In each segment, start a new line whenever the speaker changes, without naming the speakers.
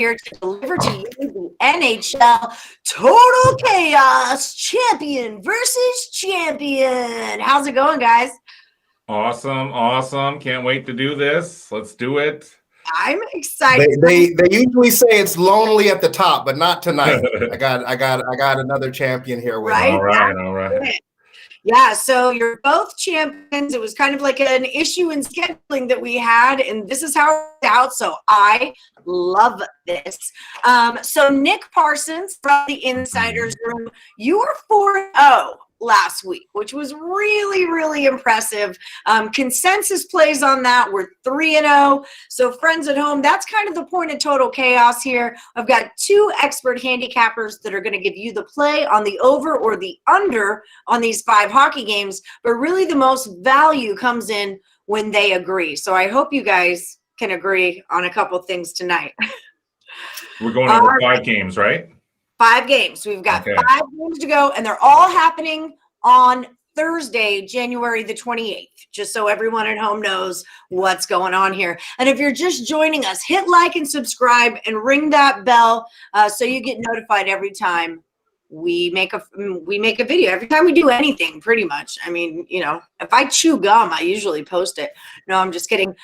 here to deliver to you the NHL Total Chaos Champion versus Champion. How's it going, guys?
Awesome. Can't wait to do this. Let's do it.
I'm excited.
They usually say it's lonely at the top, but not tonight. I got another champion here with
Right?
me.
All right.
Yeah, so you're both champions. It was kind of like an issue in scheduling that we had, and this is how it's out. So I love this. So Nick Parsons from the Insiders Room, you were 4-0 last week, which was really impressive. Consensus plays on that. We're 3-0. So friends at home, that's kind of the point of Total Chaos here. I've got two expert handicappers that are going to give you the play on the over or the under on these 5 hockey games, but really the most value comes in when they agree. So I hope you guys can agree on a couple things tonight.
We're going over 5 games, right?
5 games. We've got 5 games to go, and they're all happening on Thursday, January the 28th, just so everyone at home knows what's going on here. And if you're just joining us, hit like and subscribe and ring that bell so you get notified every time we make a video, every time we do anything, pretty much. I mean, you know, if I chew gum, I usually post it. No, I'm just kidding.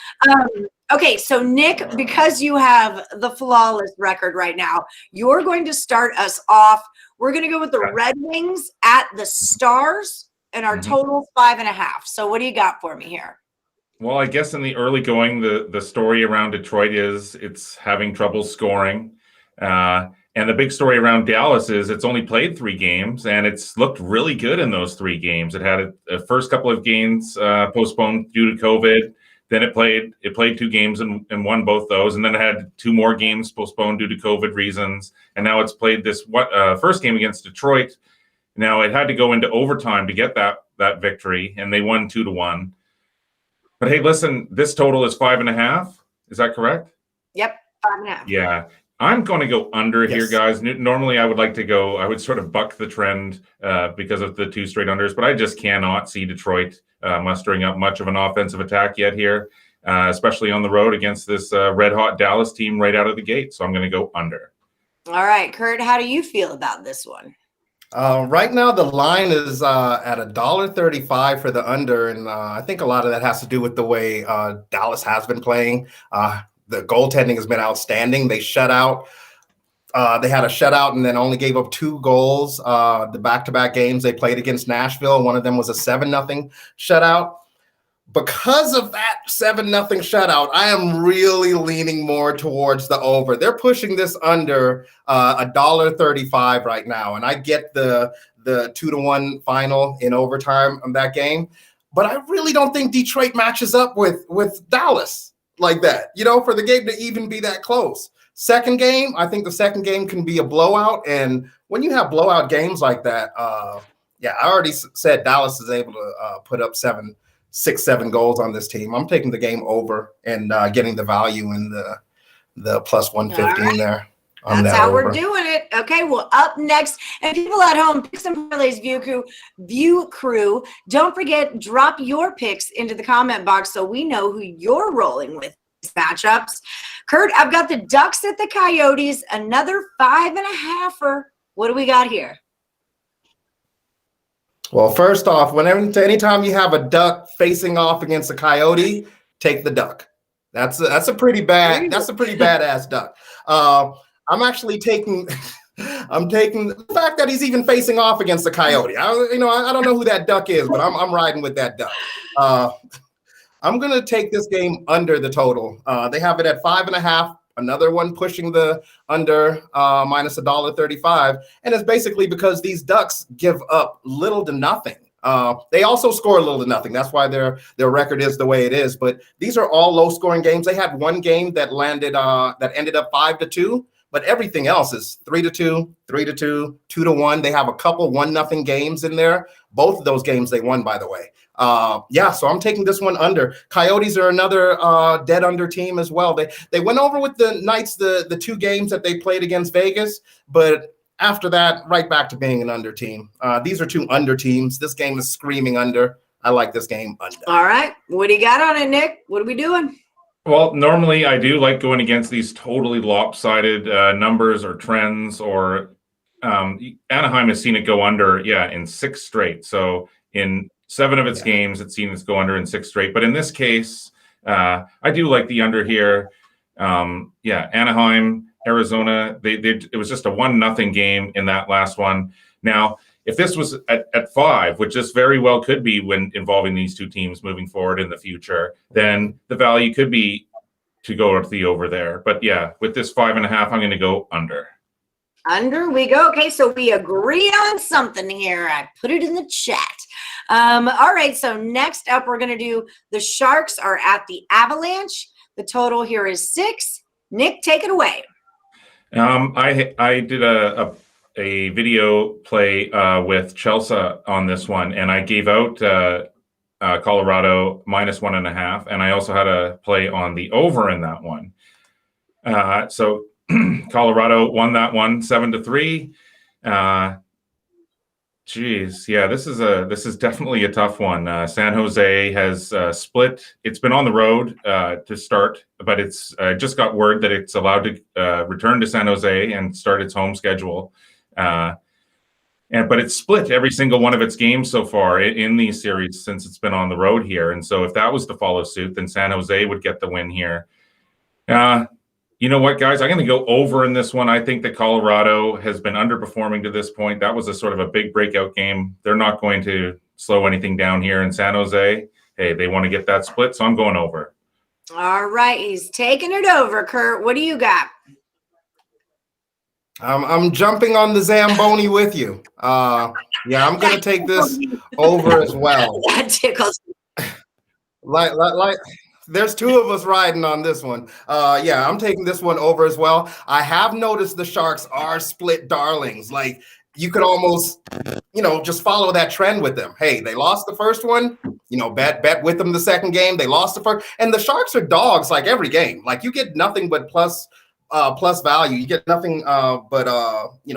Okay, so Nick, because you have the flawless record right now, you're going to start us off. We're going to go with the Red Wings at the Stars, and our total 5.5. So what do you got for me here?
Well, I guess in the early going, the story around Detroit is it's having trouble scoring. And the big story around Dallas is it's only played 3 games, and it's looked really good in those 3 games. It had a first couple of games postponed due to COVID. Then it played 2 games and won both those. And then it had 2 more games postponed due to COVID reasons. And now it's played this first game against Detroit. Now it had to go into overtime to get that victory, and they won 2-1. But hey, listen, this total is 5.5. Is that correct?
Yep, 5.5.
Yeah. I'm going to go under here, guys. Normally, I would sort of buck the trend because of the 2 straight unders, but I just cannot see Detroit mustering up much of an offensive attack yet here, especially on the road against this red-hot Dallas team right out of the gate. So I'm going to go under.
All right, Kurt, how do you feel about this one?
Right now, the line is at $1.35 for the under, and I think a lot of that has to do with the way Dallas has been playing. The goaltending has been outstanding. They shut out. They had a shutout and then only gave up 2 goals. The back-to-back games they played against Nashville, one of them was a 7-0 shutout. Because of that 7-0 shutout, I am really leaning more towards the over. They're pushing this under $1.35 right now, and I get the 2-1 final in overtime of that game. But I really don't think Detroit matches up with Dallas like that, you know, for the game to even be that close. Second game, I think the second game can be a blowout. And when you have blowout games like that, I already said Dallas is able to put up 6-7 goals on this team. I'm taking the game over and getting the value in the plus 115 there.
That's how we're doing it. Okay, well, up next, and people at home, Picks and Parlays View Crew, don't forget, drop your picks into the comment box so we know who you're rolling with these matchups. Kurt, I've got the Ducks at the Coyotes, another 5.5. What do we got here?
Well, first off, anytime you have a Duck facing off against a Coyote, take the Duck. That's a pretty badass Duck. I'm actually taking the fact that he's even facing off against the Coyote. I don't know who that Duck is, but I'm riding with that Duck. I'm going to take this game under the total. They have it at 5.5. Another one pushing the under minus $1.35. And it's basically because these Ducks give up little to nothing. They also score little to nothing. That's why their record is the way it is. But these are all low-scoring games. They had one game that ended up 5-2. But everything else is 3-2, 3-2, 2-1. They have a couple 1-0 games in there. Both of those games they won, by the way. So I'm taking this one under. Coyotes are another dead under team as well. They went over with the Knights the 2 games that they played against Vegas, but after that, right back to being an under team. These are 2 under teams. This game is screaming under. I like this game under.
All right. What do you got on it, Nick? What are we doing?
Well, normally I do like going against these totally lopsided numbers or trends, or Anaheim has seen it go under, in 6 straight. So in 7 of its games, it's seen it go under in 6 straight. But in this case, I do like the under here. Anaheim, Arizona, it was just a 1-0 game in that last one. Now, if this was at 5, which this very well could be when involving these two teams moving forward in the future, then the value could be to go up the over there. But with this 5.5, I'm going to go under.
Under we go. Okay, so we agree on something here. I put it in the chat. All right, so next up, we're going to do the Sharks are at the Avalanche. The total here is 6. Nick, take it away.
I did a video play with Chelsea on this one, and I gave out Colorado -1.5, and I also had a play on the over in that one. So Colorado won that one 7-3. This is definitely a tough one. San Jose has split. It's been on the road to start, but it's just got word that it's allowed to return to San Jose and start its home schedule. But it's split every single one of its games so far in these series since it's been on the road here. And so if that was to follow suit, then San Jose would get the win here. You know what, guys? I'm going to go over in this one. I think that Colorado has been underperforming to this point. That was a sort of a big breakout game. They're not going to slow anything down here in San Jose. Hey, they want to get that split, so I'm going over.
All right, he's taking it over. Kurt, what do you got?
I'm jumping on the Zamboni with you. I'm going to take this over as well.
That tickles.
Like. There's 2 of us riding on this one. I'm taking this one over as well. I have noticed the Sharks are split darlings. Like, you could almost, just follow that trend with them. Hey, they lost the first one, bet with them the second game. They lost the first. And the Sharks are dogs like every game. Like, you get nothing but plus value. You get nothing but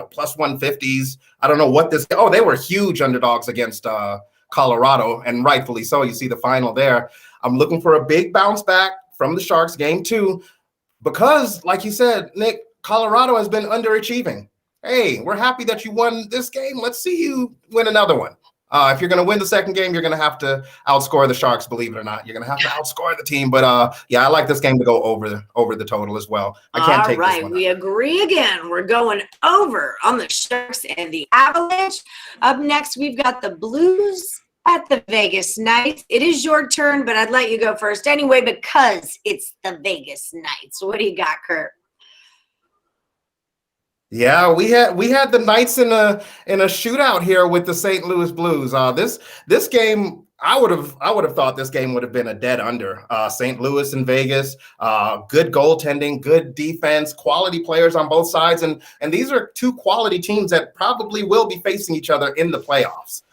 plus 150s. I don't know what this. Oh, they were huge underdogs against Colorado, and rightfully so. You see the final there. I'm looking for a big bounce back from the Sharks game 2 because, like you said, Nick, Colorado has been underachieving. Hey, we're happy that you won this game. Let's see you win another one. If you're going to win the second game, you're going to have to outscore the Sharks, believe it or not. You're going to have to outscore the team. But, I like this game to go over the total as well. I can't take this one.
We agree again. We're going over on the Sharks and the Avalanche. Up next, we've got the Blues at the Vegas Knights. It is your turn, but I'd let you go first anyway because it's the Vegas Knights. What do you got, Kurt?
Yeah, we had the Knights in a shootout here with the St. Louis Blues. This game, I would have thought this game would have been a dead under. St. Louis and Vegas, good goaltending, good defense, quality players on both sides, and these are 2 quality teams that probably will be facing each other in the playoffs.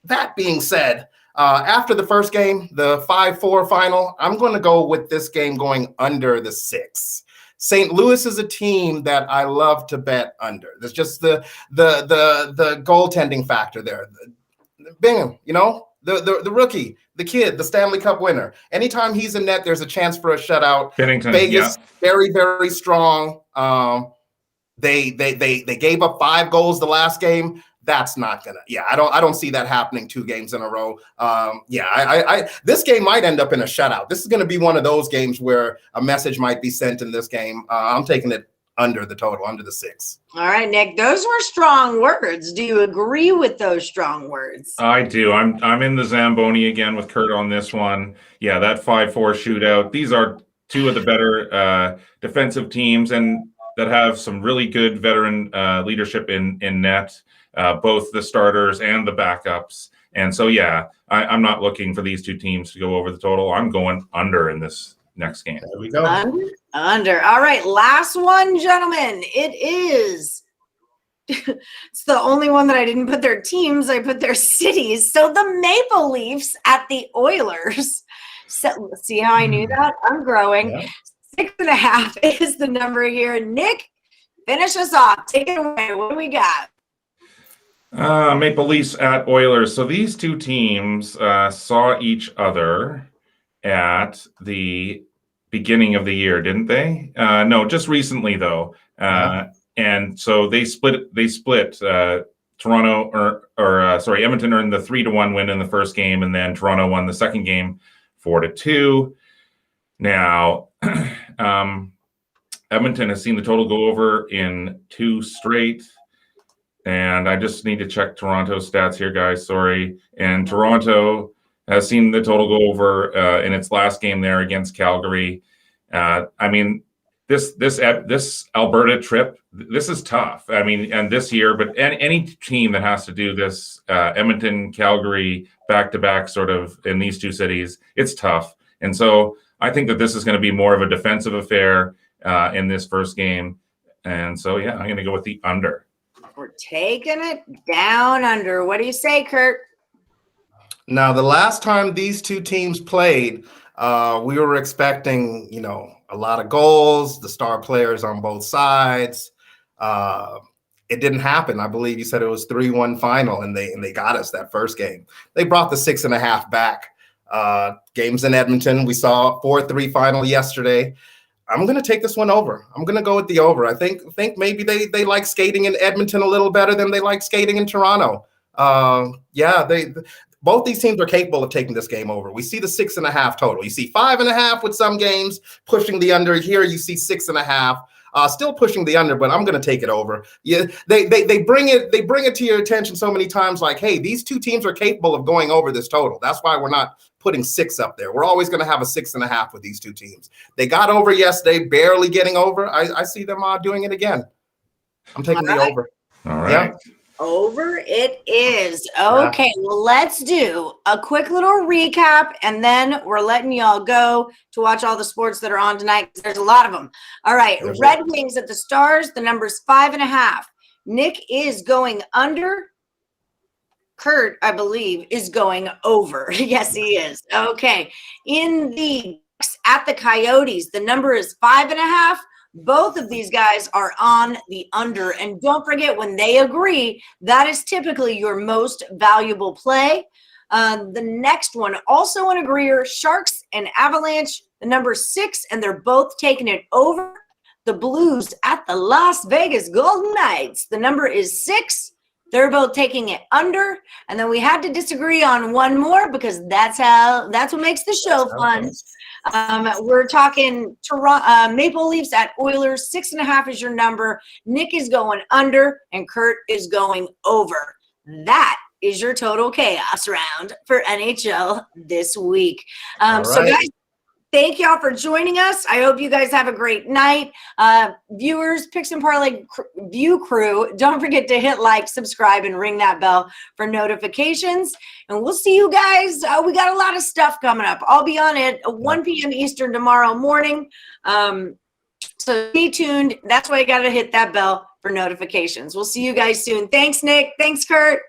That being said, after the first game, the 5-4 final, I'm going to go with this game going under the 6. St. Louis is a team that I love to bet under. There's just the goaltending factor there. Bingham, the rookie, the kid, the Stanley Cup winner. Anytime he's in net, there's a chance for a shutout.
Pennington,
Vegas, very, very strong. They gave up 5 goals the last game. That's not gonna. I don't see that happening 2 games in a row. This game might end up in a shutout. This is going to be one of those games where a message might be sent in this game. I'm taking it under the total, under the 6.
All right, Nick. Those were strong words. Do you agree with those strong words?
I do. I'm in the Zamboni again with Kurt on this one. Yeah, that 5-4 shootout. These are 2 of the better defensive teams and that have some really good veteran leadership in net. Both the starters and the backups. And so, I'm not looking for these 2 teams to go over the total. I'm going under in this next game.
There we go.
Under. All right, last one, gentlemen. It is. It's the only one that I didn't put their teams. I put their cities. So the Maple Leafs at the Oilers. So see how I knew that? I'm growing. Yeah. 6.5 is the number here. Nick, finish us off. Take it away. What do we got?
Maple Leafs at Oilers. So these 2 teams saw each other at the beginning of the year, didn't they? No, just recently though. And so they split. Toronto Edmonton earned the 3-1 win in the first game, and then Toronto won the second game 4-2. Now, Edmonton has seen the total go over in 2 straight. And I just need to check Toronto's stats here, guys. Sorry. And Toronto has seen the total go over in its last game there against Calgary. I mean, this Alberta trip, this is tough. I mean, and this year, but any team that has to do this Edmonton, Calgary, back-to-back sort of in these 2 cities, it's tough. And so I think that this is going to be more of a defensive affair in this first game. And so, yeah, I'm going to go with the under.
We're taking it down under. What do you say, Kurt?
Now, the last time these 2 teams played, we were expecting, a lot of goals, the star players on both sides. It didn't happen. I believe you said it was 3-1 final, and they got us that first game. They brought the 6.5 back. Games in Edmonton, we saw 4-3 final yesterday. I'm going to take this one over. I'm going to go with the over. I think maybe they like skating in Edmonton a little better than they like skating in Toronto. Both these teams are capable of taking this game over. We see the 6.5 total. You see 5.5 with some games pushing the under. Here you see 6.5, still pushing the under, but I'm going to take it over. Yeah, they bring it to your attention so many times, like, hey, these 2 teams are capable of going over this total. That's why we're not putting 6 up there. We're always going to have a 6.5 with these 2 teams. They got over yesterday, barely getting over. I see them doing it again. I'm taking the over.
All right.
Yeah.
Over it is. Okay, well, let's do a quick little recap, and then we're letting y'all go to watch all the sports that are on tonight, because there's a lot of them. All right, Red Wings at the Stars, the number's 5.5. Nick is going under. Kurt, I believe, is going over. Yes, he is. Okay. In the at the Coyotes, the number is 5.5. Both of these guys are on the under. And don't forget, when they agree, that is typically your most valuable play. The next one, also an agreeer, Sharks and Avalanche, the number 6, and they're both taking it over. The Blues at the Las Vegas Golden Knights, the number is 6. They're both taking it under. And then we had to disagree on one more, because that's what makes the show fun. We're talking Maple Leafs at Oilers. 6.5 is your number. Nick is going under, and Kurt is going over. That is your total chaos round for NHL this week. So guys, thank y'all for joining us. I hope you guys have a great night. Viewers, Picks and Parlay View crew, don't forget to hit like, subscribe, and ring that bell for notifications. And we'll see you guys. We got a lot of stuff coming up. I'll be on at 1 p.m. Eastern tomorrow morning. So stay tuned. That's why you got to hit that bell for notifications. We'll see you guys soon. Thanks, Nick. Thanks, Kurt.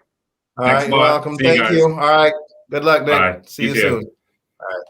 All right, you're welcome. Thank you. All right. Good luck, Nick.
Bye.
See you soon. All right.